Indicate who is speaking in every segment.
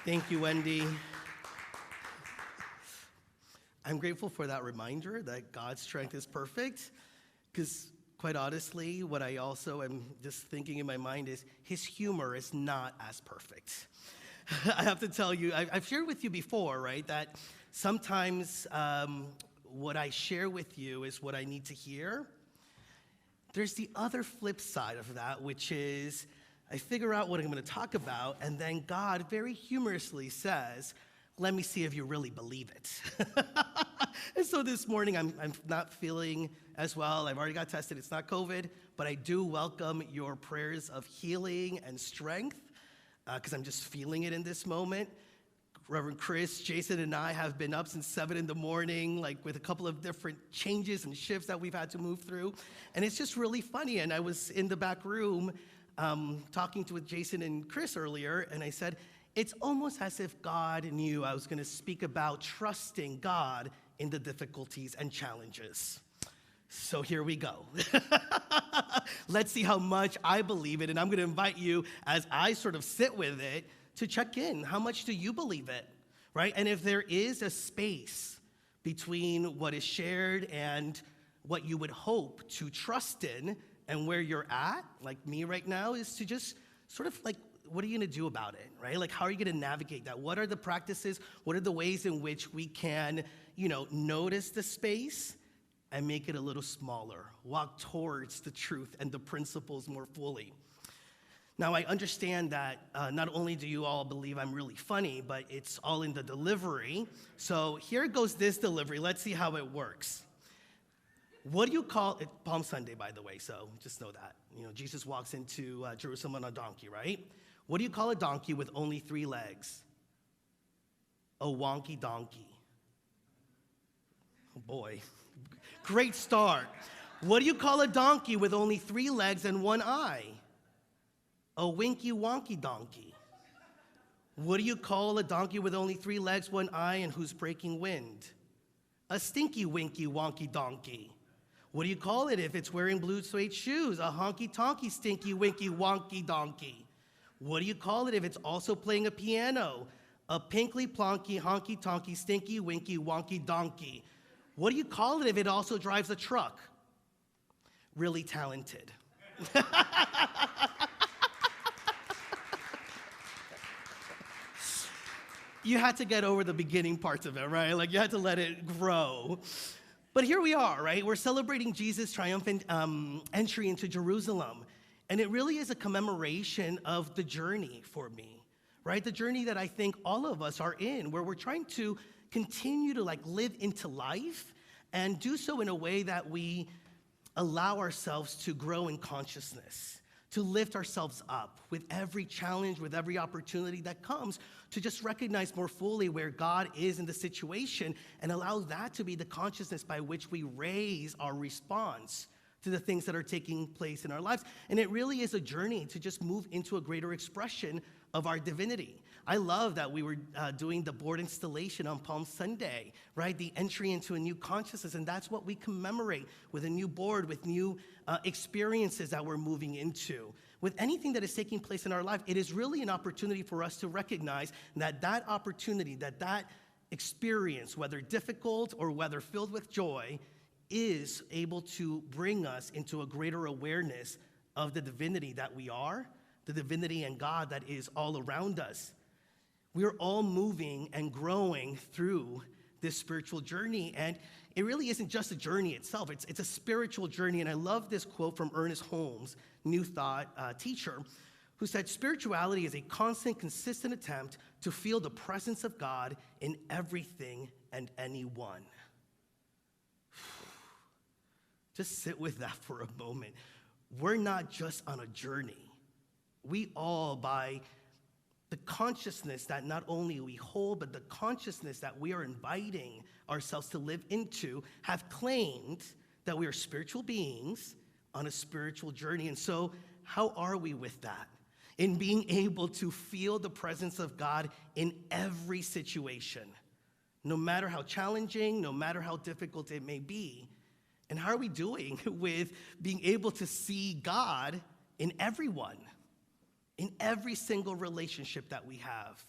Speaker 1: Thank you, Wendy. I'm grateful for that reminder that God's strength is perfect, because quite honestly, what I also am just thinking in my mind is his humor is not as perfect. I have to tell you, I've shared with you before, right, that sometimes what I share with you is what I need to hear. There's the other flip side of that, which is I figure out what I'm going to talk about, and then God very humorously says, let me see if you really believe it. And so this morning, I'm not feeling as well. I've already got tested. It's not COVID, but I do welcome your prayers of healing and strength, because I'm just feeling it in this moment. Reverend Chris, Jason, and I have been up since 7 in the morning, like with a couple of different changes and shifts that we've had to move through. And it's just really funny. And I was in the back room talking with Jason and Chris earlier, and I said, it's almost as if God knew I was going to speak about trusting God in the difficulties and challenges. So here we go. Let's see how much I believe it. And I'm going to invite you, as I sort of sit with it, to check in. How much do you believe it, right? And if there is a space between what is shared and what you would hope to trust in, and where you're at, like me right now, is to just sort of like, what are you going to do about it, right? Like, how are you going to navigate that? What are the practices? What are the ways in which we can, notice the space and make it a little smaller, walk towards the truth and the principles more fully? Now, I understand that not only do you all believe I'm really funny, but it's all in the delivery. So here goes this delivery. Let's see how it works. What do you call it? Palm Sunday, by the way, so just know that. Jesus walks into Jerusalem on a donkey, right? What do you call a donkey with only 3 legs? A wonky donkey. Oh boy, great start. What do you call a donkey with only 3 legs and 1 eye? A winky wonky donkey. What do you call a donkey with only 3 legs, 1 eye, and who's breaking wind? A stinky winky wonky donkey. What do you call it if it's wearing blue suede shoes? A honky tonky stinky winky wonky donkey. What do you call it if it's also playing a piano? A pinkly plonky honky tonky stinky winky wonky donkey. What do you call it if it also drives a truck? Really talented. You had to get over the beginning parts of it, right? Like, you had to let it grow. But here we are, right? We're celebrating Jesus' triumphant entry into Jerusalem. And it really is a commemoration of the journey for me, right? The journey that I think all of us are in, where we're trying to continue to live into life and do so in a way that we allow ourselves to grow in consciousness, to lift ourselves up with every challenge, with every opportunity that comes, to just recognize more fully where God is in the situation and allow that to be the consciousness by which we raise our response to the things that are taking place in our lives. And it really is a journey to just move into a greater expression of our divinity. I love that we were doing the board installation on Palm Sunday, right? The entry into a new consciousness, and that's what we commemorate with a new board, with new experiences that we're moving into. With anything that is taking place in our life, it is really an opportunity for us to recognize that that opportunity, that experience, whether difficult or whether filled with joy, is able to bring us into a greater awareness of the divinity that we are, the divinity and God that is all around us. We're all moving and growing through this spiritual journey, and it really isn't just a journey itself. It's a spiritual journey, and I love this quote from Ernest Holmes, New Thought teacher, who said, spirituality is a constant, consistent attempt to feel the presence of God in everything and anyone. Just sit with that for a moment. We're not just on a journey. We all, by the consciousness that not only we hold, but the consciousness that we are inviting ourselves to live into, have claimed that we are spiritual beings on a spiritual journey. And so, how are we with that? In being able to feel the presence of God in every situation, no matter how challenging, no matter how difficult it may be. And how are we doing with being able to see God in everyone, in every single relationship that we have,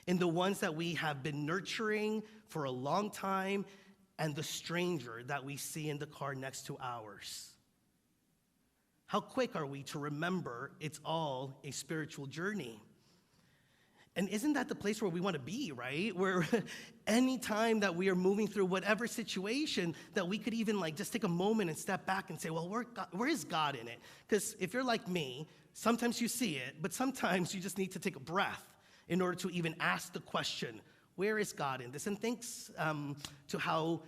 Speaker 1: in the ones that we have been nurturing for a long time, and the stranger that we see in the car next to ours? How quick are we to remember it's all a spiritual journey? And isn't that the place where we want to be, right? Where any time that we are moving through whatever situation, that we could even just take a moment and step back and say, well, where is God in it? Because if you're like me, sometimes you see it, but sometimes you just need to take a breath in order to even ask the question, where is God in this? And thanks to how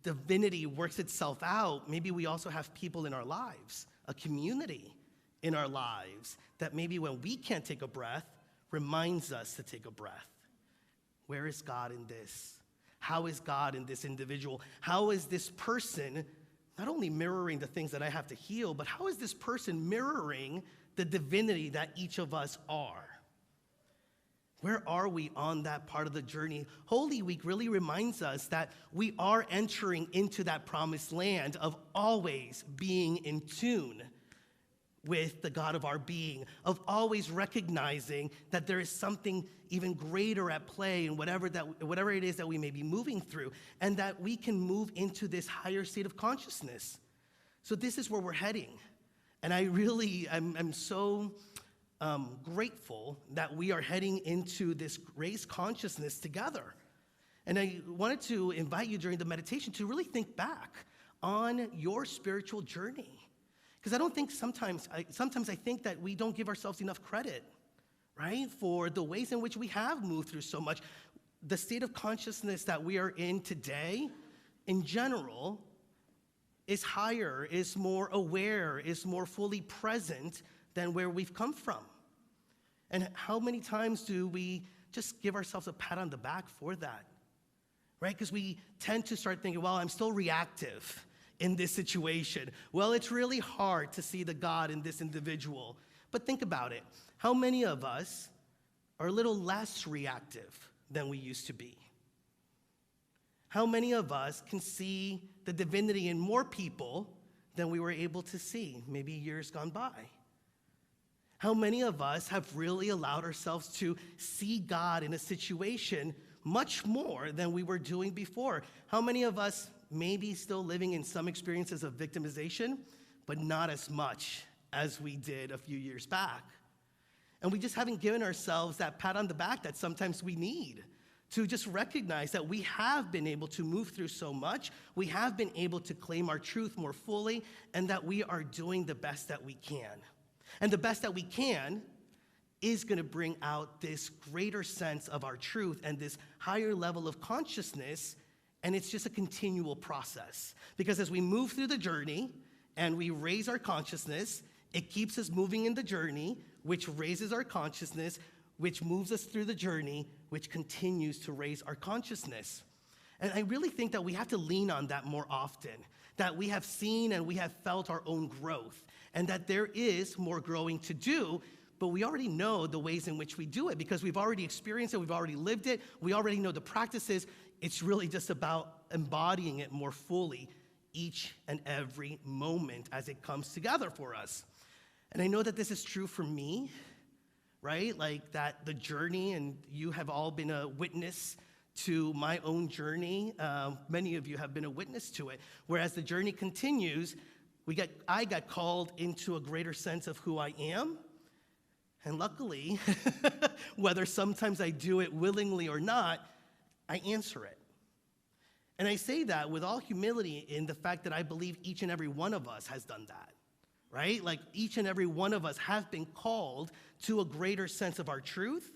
Speaker 1: divinity works itself out, maybe we also have people in our lives, a community in our lives, that maybe when we can't take a breath, reminds us to take a breath. Where is God in this? How is God in this individual? How is this person not only mirroring the things that I have to heal, but how is this person mirroring the divinity that each of us are? Where are we on that part of the journey? Holy Week really reminds us that we are entering into that promised land of always being in tune with the God of our being, of always recognizing that there is something even greater at play in whatever it is that we may be moving through, and that we can move into this higher state of consciousness. So this is where we're heading. And I'm so grateful that we are heading into this raised consciousness together. And I wanted to invite you during the meditation to really think back on your spiritual journey. Because I don't think sometimes I think that we don't give ourselves enough credit, right, for the ways in which we have moved through so much. The state of consciousness that we are in today, in general, is higher, is more aware, is more fully present than where we've come from. And how many times do we just give ourselves a pat on the back for that, right? Because we tend to start thinking, well, I'm still reactive in this situation. Well, it's really hard to see the God in this individual. But think about it. How many of us are a little less reactive than we used to be? How many of us can see the divinity in more people than we were able to see maybe years gone by? How many of us have really allowed ourselves to see God in a situation much more than we were doing before? How many of us maybe still living in some experiences of victimization, but not as much as we did a few years back? And we just haven't given ourselves that pat on the back that sometimes we need to just recognize that we have been able to move through so much, we have been able to claim our truth more fully, and that we are doing the best that we can. And the best that we can is going to bring out this greater sense of our truth and this higher level of consciousness. And it's just a continual process. Because as we move through the journey and we raise our consciousness, it keeps us moving in the journey, which raises our consciousness, which moves us through the journey, which continues to raise our consciousness. And I really think that we have to lean on that more often, that we have seen and we have felt our own growth, and that there is more growing to do, but we already know the ways in which we do it because we've already experienced it, we've already lived it, we already know the practices. It's really just about embodying it more fully each and every moment as it comes together for us. And I know that this is true for me, right? Like that the journey, and you have all been a witness to my own journey. Many of you have been a witness to it. Whereas the journey continues, I got called into a greater sense of who I am. And luckily, whether sometimes I do it willingly or not, I answer it. And I say that with all humility in the fact that I believe each and every one of us has done that, right? Like each and every one of us have been called to a greater sense of our truth.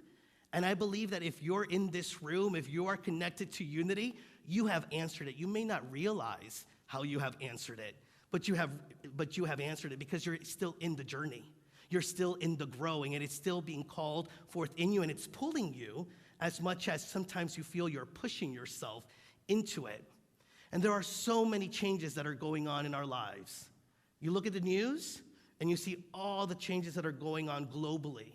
Speaker 1: And I believe that if you're in this room, if you are connected to unity, you have answered it. You may not realize how you have answered it, but you have answered it because you're still in the journey. You're still in the growing, and it's still being called forth in you, and it's pulling you as much as sometimes you feel you're pushing yourself into it. And there are so many changes that are going on in our lives. You look at the news, and you see all the changes that are going on globally.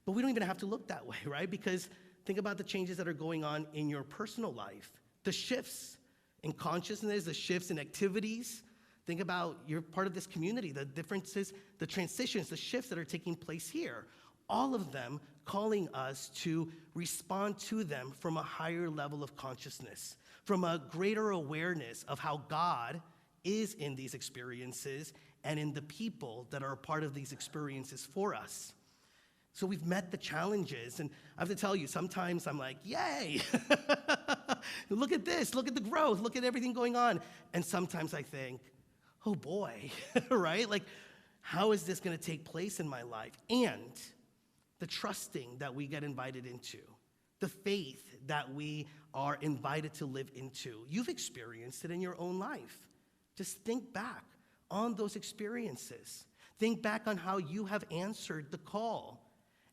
Speaker 1: But we don't even have to look that way, right? Because think about the changes that are going on in your personal life, the shifts in consciousness, the shifts in activities. Think about you're part of this community, the differences, the transitions, the shifts that are taking place here. All of them calling us to respond to them from a higher level of consciousness, from a greater awareness of how God is in these experiences and in the people that are a part of these experiences for us. So we've met the challenges, and I have to tell you, sometimes I'm like, yay, look at this, look at the growth, look at everything going on. And sometimes I think, oh boy, right? Like, how is this gonna take place in my life? And the trusting that we get invited into, the faith that we are invited to live into. You've experienced it in your own life. Just think back on those experiences. Think back on how you have answered the call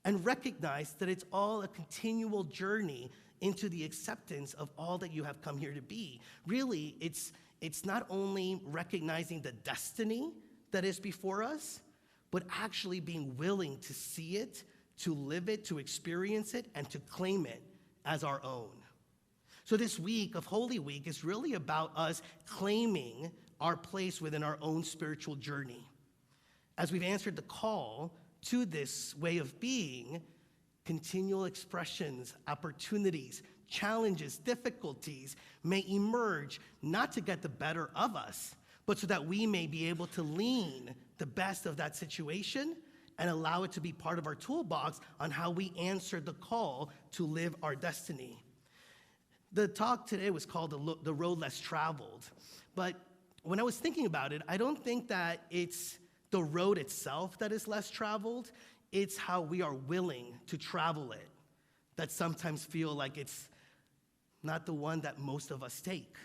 Speaker 1: and recognize that it's all a continual journey into the acceptance of all that you have come here to be. Really, it's not only recognizing the destiny that is before us, but actually being willing to see it, to live it, to experience it, and to claim it as our own. So this week of Holy Week is really about us claiming our place within our own spiritual journey. As we've answered the call to this way of being, continual expressions, opportunities, challenges, difficulties may emerge not to get the better of us, but so that we may be able to lean the best of that situation and allow it to be part of our toolbox on how we answer the call to live our destiny. The talk today was called The Road Less Traveled, but when I was thinking about it, I don't think that it's the road itself that is less traveled. It's how we are willing to travel it that sometimes feel like it's not the one that most of us take.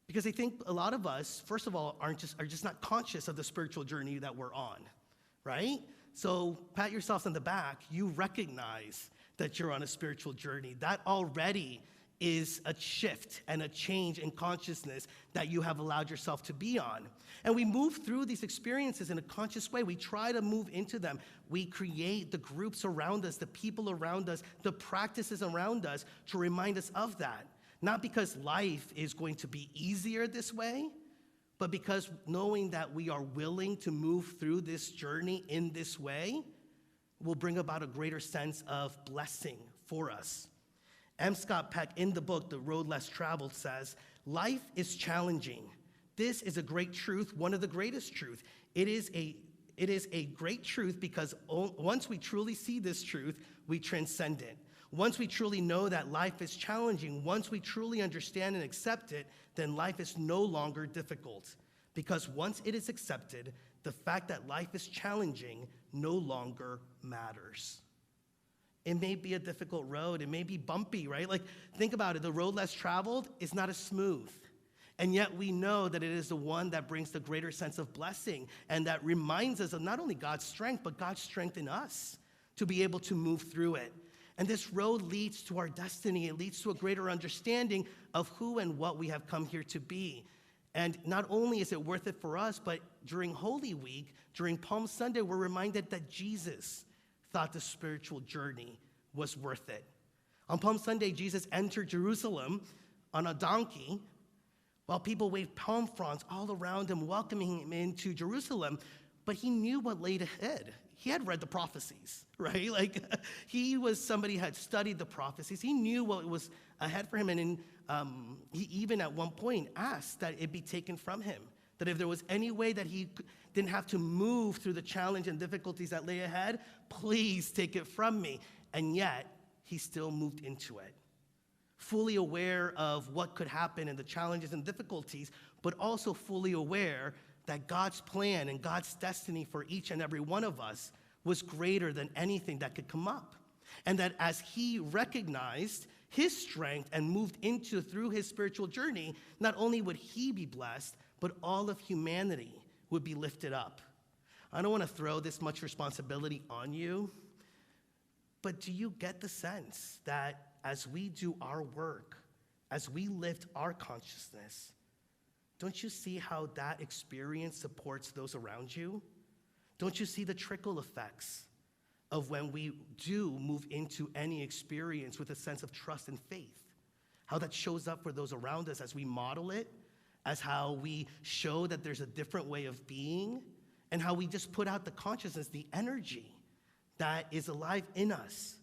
Speaker 1: Because I think a lot of us, first of all, are just not conscious of the spiritual journey that we're on, right? So pat yourselves on the back. You recognize that you're on a spiritual journey. That already is a shift and a change in consciousness that you have allowed yourself to be on. And we move through these experiences in a conscious way. We try to move into them. We create the groups around us, the people around us, the practices around us to remind us of that. Not because life is going to be easier this way, but because knowing that we are willing to move through this journey in this way will bring about a greater sense of blessing for us. M. Scott Peck, in the book, The Road Less Traveled, says, life is challenging. This is a great truth, one of the greatest truths. It is a great truth because once we truly see this truth, we transcend it. Once we truly know that life is challenging, once we truly understand and accept it, then life is no longer difficult. Because once it is accepted, the fact that life is challenging no longer matters. It may be a difficult road. It may be bumpy, right? Like, think about it. The road less traveled is not as smooth. And yet we know that it is the one that brings the greater sense of blessing and that reminds us of not only God's strength, but God's strength in us to be able to move through it. And this road leads to our destiny. It leads to a greater understanding of who and what we have come here to be. And not only is it worth it for us, but during Holy Week, during Palm Sunday, we're reminded that Jesus thought the spiritual journey was worth it. On Palm Sunday, Jesus entered Jerusalem on a donkey while people waved palm fronds all around him, welcoming him into Jerusalem. But he knew what lay ahead. He had read the prophecies, right? Like, he was somebody who had studied the prophecies. He knew what was ahead for him. And he even at one point asked that it be taken from him, that if there was any way that he didn't have to move through the challenge and difficulties that lay ahead, please take it from me. And yet, he still moved into it, fully aware of what could happen and the challenges and difficulties, but also fully aware that God's plan and God's destiny for each and every one of us was greater than anything that could come up. And that as he recognized his strength and moved through his spiritual journey, not only would he be blessed, but all of humanity would be lifted up. I don't want to throw this much responsibility on you, but do you get the sense that as we do our work, as we lift our consciousness, don't you see how that experience supports those around you? Don't you see the trickle effects of when we do move into any experience with a sense of trust and faith? How that shows up for those around us as we model it, as how we show that there's a different way of being, and how we just put out the consciousness, the energy that is alive in us?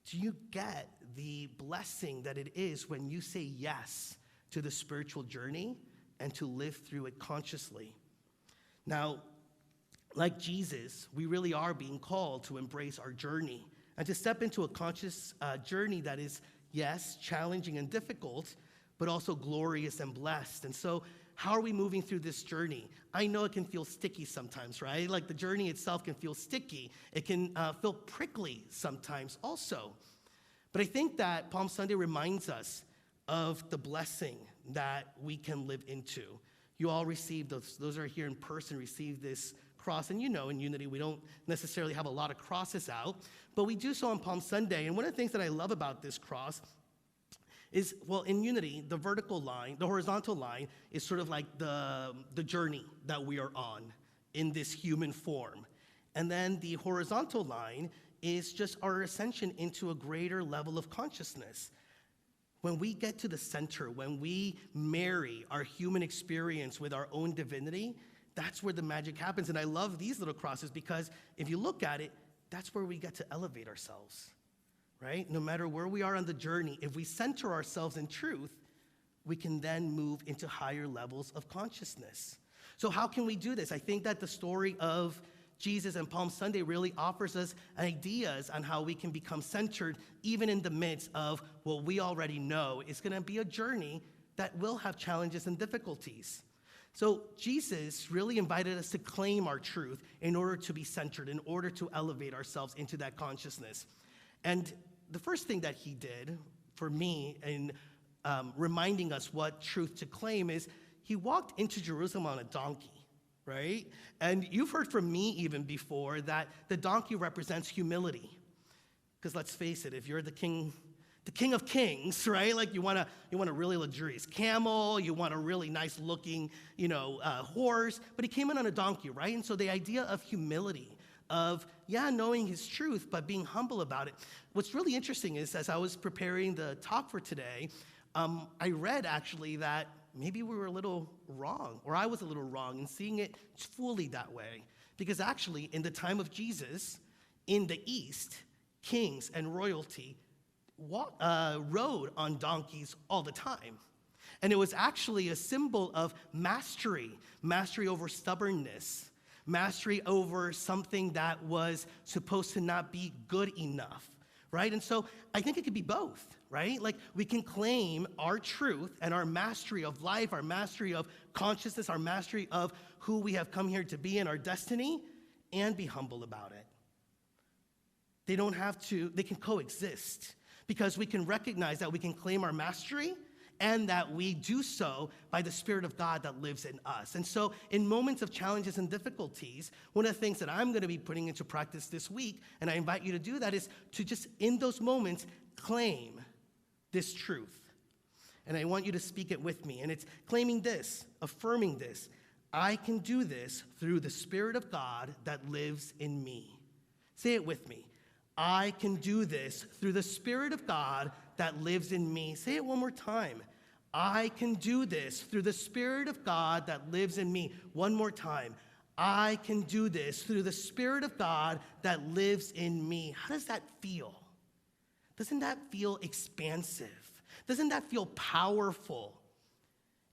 Speaker 1: Do you get the blessing that it is when you say yes to the spiritual journey and to live through it consciously? Now, like Jesus, we really are being called to embrace our journey and to step into a conscious journey that is, yes, challenging and difficult, but also glorious and blessed. And so, how are we moving through this journey? I know it can feel sticky sometimes, right? Like the journey itself can feel sticky. It can feel prickly sometimes also. But I think that Palm Sunday reminds us of the blessing that we can live into. You all received, those are here in person, received this cross. And you know, in Unity, we don't necessarily have a lot of crosses out, but we do so on Palm Sunday. And one of the things that I love about this cross is, well, in Unity, the vertical line, the horizontal line is sort of like the journey that we are on in this human form. And then the horizontal line is just our ascension into a greater level of consciousness. When we get to the center, when we marry our human experience with our own divinity, that's where the magic happens. And I love these little crosses because if you look at it, that's where we get to elevate ourselves, right? No matter where we are on the journey, if we center ourselves in truth, we can then move into higher levels of consciousness. So how can we do this? I think that the story of Jesus and Palm Sunday really offers us ideas on how we can become centered even in the midst of what we already know is going to be a journey that will have challenges and difficulties. So Jesus really invited us to claim our truth in order to be centered, in order to elevate ourselves into that consciousness. And the first thing that he did for me in reminding us what truth to claim is he walked into Jerusalem on a donkey, right? And you've heard from me even before that the donkey represents humility. Because let's face it, if you're the king of kings, right? Like you want a really luxurious camel, you want a really nice looking, horse, but he came in on a donkey, right? And so the idea of humility, of, knowing his truth, but being humble about it. What's really interesting is, as I was preparing the talk for today, I read actually that maybe we were a little wrong, or I was a little wrong in seeing it fully that way. Because actually, in the time of Jesus, in the East, kings and royalty rode on donkeys all the time. And it was actually a symbol of mastery over stubbornness, mastery over something that was supposed to not be good enough, right? And so I think it could be both, right? Like we can claim our truth and our mastery of life, our mastery of consciousness, our mastery of who we have come here to be in our destiny, and be humble about it. They can coexist. Because we can recognize that we can claim our mastery and that we do so by the Spirit of God that lives in us. And so in moments of challenges and difficulties, one of the things that I'm going to be putting into practice this week, and I invite you to do that, is to just in those moments claim this truth. And I want you to speak it with me. And it's claiming this, affirming this. I can do this through the Spirit of God that lives in me. Say it with me. I can do this through the Spirit of God that lives in me. Say it one more time. I can do this through the Spirit of God that lives in me. One more time. I can do this through the Spirit of God that lives in me. How does that feel? Doesn't that feel expansive? Doesn't that feel powerful?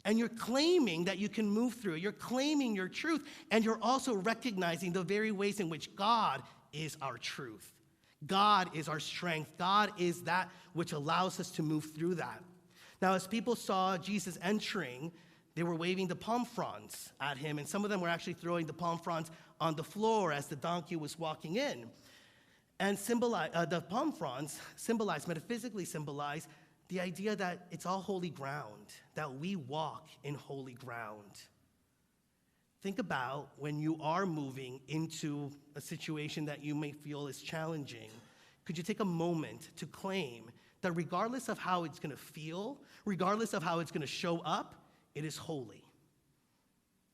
Speaker 1: And you're claiming that you can move through it. You're claiming your truth, and you're also recognizing the very ways in which God is our truth. God is our strength. God is that which allows us to move through that. Now, as people saw Jesus entering, they were waving the palm fronds at him, and some of them were actually throwing the palm fronds on the floor as the donkey was walking in. And the palm fronds metaphysically symbolize the idea that it's all holy ground, that we walk in holy ground. Think about when you are moving into a situation that you may feel is challenging. Could you take a moment to claim that regardless of how it's going to feel, regardless of how it's going to show up, it is holy?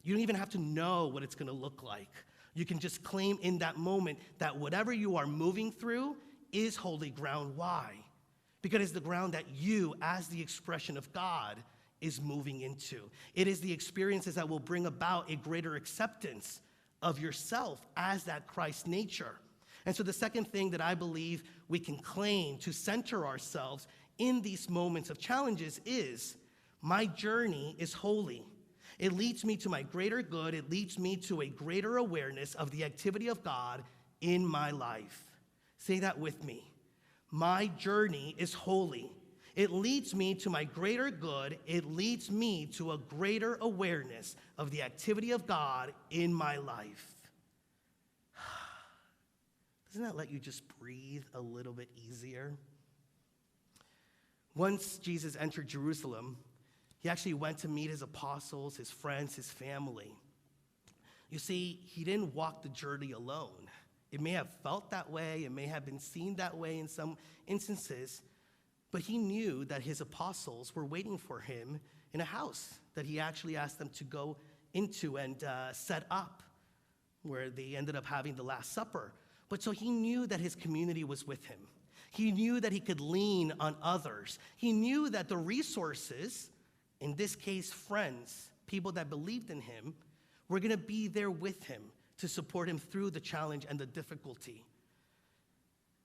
Speaker 1: You don't even have to know what it's going to look like. You can just claim in that moment that whatever you are moving through is holy ground. Why? Because it's the ground that you, as the expression of God, is moving into. It is the experiences that will bring about a greater acceptance of yourself as that Christ nature. And so the second thing that I believe we can claim to center ourselves in these moments of challenges is, my journey is holy. It leads me to my greater good. It leads me to a greater awareness of the activity of God in my life. Say that with me. My journey is holy. It leads me to my greater good. It leads me to a greater awareness of the activity of God in my life. Doesn't that let you just breathe a little bit easier? Once Jesus entered Jerusalem, he actually went to meet his apostles, his friends, his family. You see, he didn't walk the journey alone. It may have felt that way, it may have been seen that way in some instances, but he knew that his apostles were waiting for him in a house that he actually asked them to go into and set up, where they ended up having the Last Supper. But so he knew that his community was with him. He knew that he could lean on others. He knew that the resources, in this case, friends, people that believed in him, were going to be there with him to support him through the challenge and the difficulty.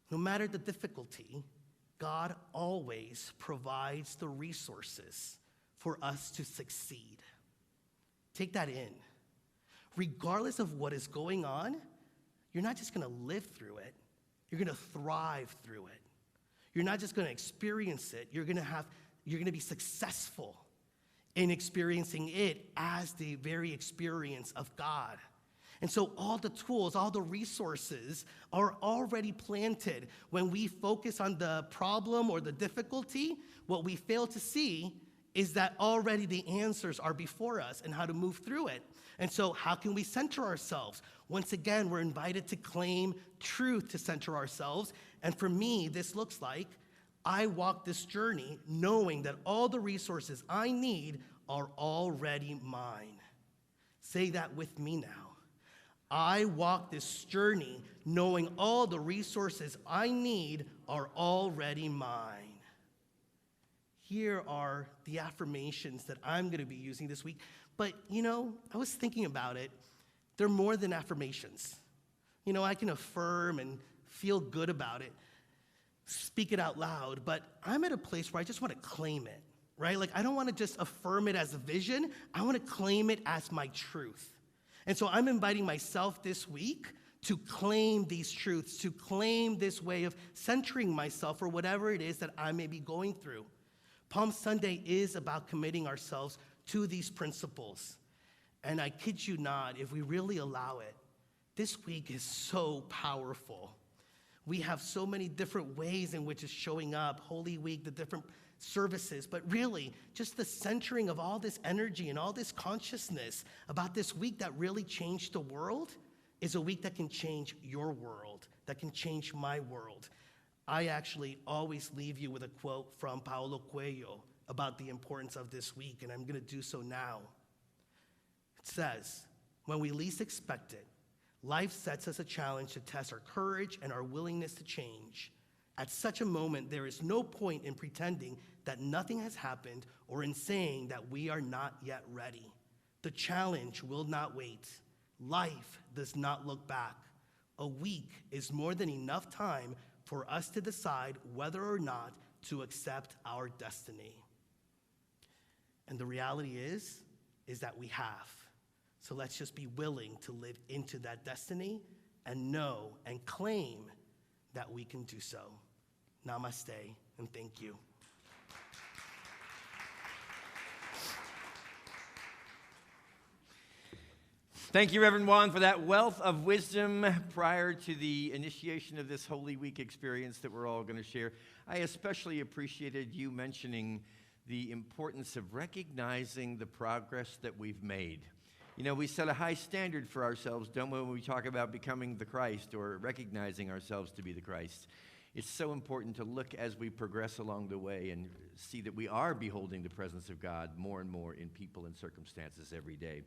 Speaker 1: No matter the difficulty, God always provides the resources for us to succeed. Take that in. Regardless of what is going on, you're not just going to live through it. You're going to thrive through it. You're not just going to experience it. You're going to be successful in experiencing it as the very experience of God. And so all the tools, all the resources are already planted. When we focus on the problem or the difficulty, what we fail to see is that already the answers are before us and how to move through it. And so how can we center ourselves? Once again, we're invited to claim truth to center ourselves. And for me, this looks like I walk this journey knowing that all the resources I need are already mine. Say that with me now. I walk this journey knowing all the resources I need are already mine. Here are the affirmations that I'm going to be using this week. But, I was thinking about it. They're more than affirmations. I can affirm and feel good about it, speak it out loud, but I'm at a place where I just want to claim it, right? Like, I don't want to just affirm it as a vision. I want to claim it as my truth. And so I'm inviting myself this week to claim these truths, to claim this way of centering myself for whatever it is that I may be going through. Palm Sunday is about committing ourselves to these principles. And I kid you not, if we really allow it, this week is so powerful. We have so many different ways in which it's showing up, Holy Week, the different services, but really just the centering of all this energy and all this consciousness about this week that really changed the world is a week that can change your world, that can change my world. I actually always leave you with a quote from Paulo Coelho about the importance of this week, and I'm going to do so now. It says, when we least expect it, life sets us a challenge to test our courage and our willingness to change. At such a moment, there is no point in pretending that nothing has happened or in saying that we are not yet ready. The challenge will not wait. Life does not look back. A week is more than enough time for us to decide whether or not to accept our destiny. And the reality is that we have. So let's just be willing to live into that destiny and know and claim that we can do so. Namaste, and thank you.
Speaker 2: Thank you, Reverend Juan, for that wealth of wisdom prior to the initiation of this Holy Week experience that we're all going to share. I especially appreciated you mentioning the importance of recognizing the progress that we've made. We set a high standard for ourselves, don't we, when we talk about becoming the Christ or recognizing ourselves to be the Christ. It's so important to look as we progress along the way and see that we are beholding the presence of God more and more in people and circumstances every day.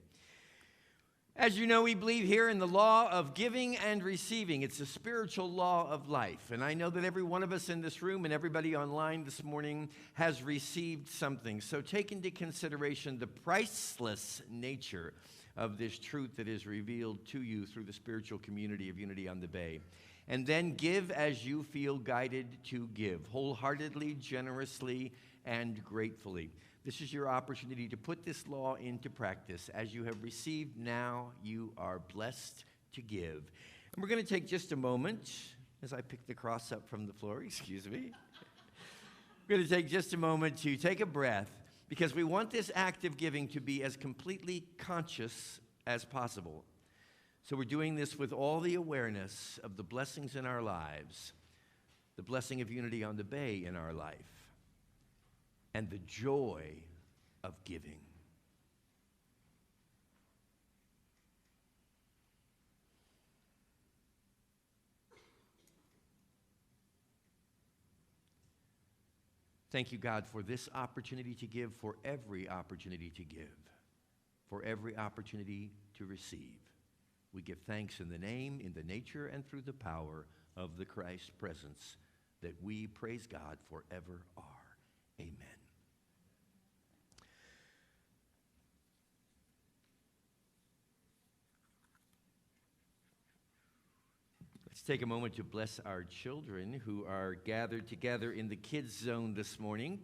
Speaker 2: As you know, we believe here in the law of giving and receiving. It's a spiritual law of life. And I know that every one of us in this room and everybody online this morning has received something. So take into consideration the priceless nature of this truth that is revealed to you through the spiritual community of Unity on the Bay. And then give as you feel guided to give, wholeheartedly, generously, and gratefully. This is your opportunity to put this law into practice. As you have received, now you are blessed to give. And we're going to take just a moment, as I pick the cross up from the floor, excuse me. We're going to take just a moment to take a breath, because we want this act of giving to be as completely conscious as possible. So we're doing this with all the awareness of the blessings in our lives, the blessing of unity on the bay in our life, and the joy of giving. Thank you, God, for this opportunity to give, for every opportunity to give, for every opportunity to receive. We give thanks in the name, in the nature, and through the power of the Christ presence that we, praise God, forever are. Amen. Let's take a moment to bless our children who are gathered together in the kids zone this morning.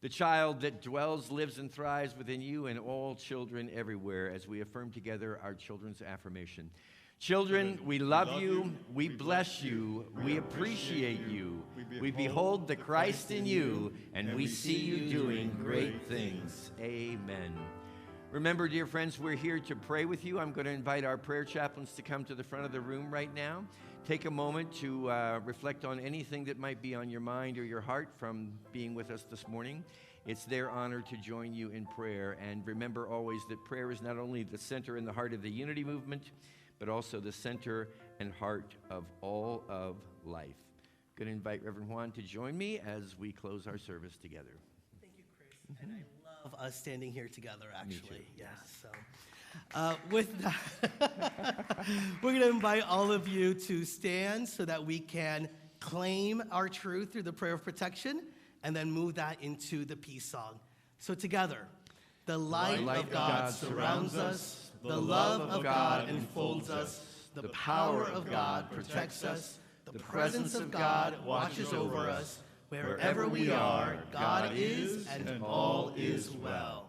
Speaker 2: The child that dwells, lives, and thrives within you and all children everywhere, as we affirm together our children's affirmation. Children, we love you, we bless you, we appreciate you, we behold the Christ in you, and we see you doing great things. Amen. Remember, dear friends, we're here to pray with you. I'm going to invite our prayer chaplains to come to the front of the room right now. Take a moment to reflect on anything that might be on your mind or your heart from being with us this morning. It's their honor to join you in prayer. And remember always that prayer is not only the center and the heart of the unity movement, but also the center and heart of all of life. I'm going to invite Reverend Juan to join me as we close our service together.
Speaker 1: Thank you, Chris. And I love us standing here together, actually. Yes. So. With that, we're going to invite all of you to stand so that we can claim our truth through the prayer of protection and then move that into the peace song. So together, the light of God surrounds us, the love of God enfolds us, the power of God protects us, the presence of God watches over us. Wherever we are, God is, and all is well.